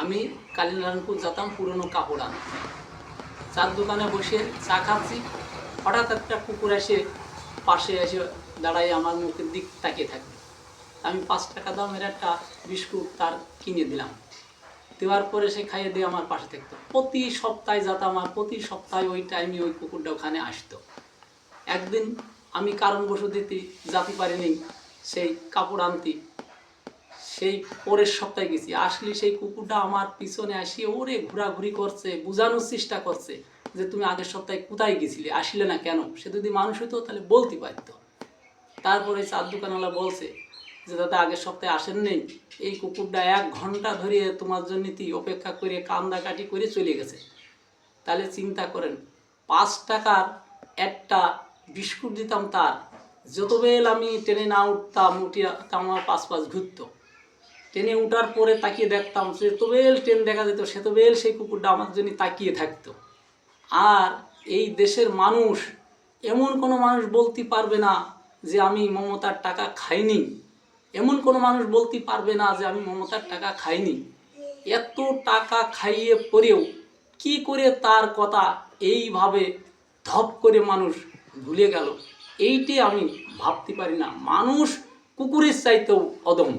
আমি কালীনারায়ণপুর যেতাম পুরনো কাপড় আনতে। চার দোকানে বসে চা খাচ্ছি, হঠাৎ একটা কুকুর এসে পাশে এসে দাঁড়াই আমার মুখের দিক তাকিয়ে থাকবে। আমি 5 টাকা দামের একটা বিস্কুট তার কিনে দিলাম। দেওয়ার পরে সে খাইয়ে দিয়ে আমার পাশে থাকতো। প্রতি সপ্তাহে যেতাম, আর প্রতি সপ্তাহে ওই টাইমে ওই কুকুরটা ওখানে আসতো। একদিন আমি কারণবশত যেতে পারিনি সেই কাপড় আনতে, সেই পরের সপ্তাহে গেছি। আসলে সেই কুকুরটা আমার পিছনে আসিয়ে ওরে ঘোরাঘুরি করছে, বোঝানোর চেষ্টা করছে যে তুমি আগের সপ্তাহে কোথায় গেছিলে, আসলে না কেন। সে যদি মানুষ হতো তাহলে বলতে পারত। তারপরে চার দোকানওয়ালা বলছে যে দাদা আগের সপ্তাহে আসেন নেই, এই কুকুরটা 1 ঘন্টা ধরে তোমার জন্য অপেক্ষা করে কান্দাকাটি করে চলে গেছে। তাহলে চিন্তা করেন, 5 টাকার একটা বিস্কুট দিতাম তার, যতবেল আমি ট্রেনে না উঠতাম আমার 5 ঘুরতো। ট্রেনে উঠার পরে তাকিয়ে দেখতাম, যতবেল ট্রেন দেখা যেত সেতবেল সেই কুকুরটা আমার জন্য তাকিয়ে থাকতো। আর এই দেশের মানুষ, এমন কোনো মানুষ বলতে পারবে না যে আমি মমতার টাকা খাইনি। এমন কোনো মানুষ বলতে পারবে না যে আমি মমতার টাকা খাইনি। এত টাকা খাইয়ে পরেও কি করে তার কথা এইভাবে ধপ করে মানুষ ভুলে গেল, এইটি আমি ভাবতে পারি না। মানুষ কুকুরের চাইতেও অদম।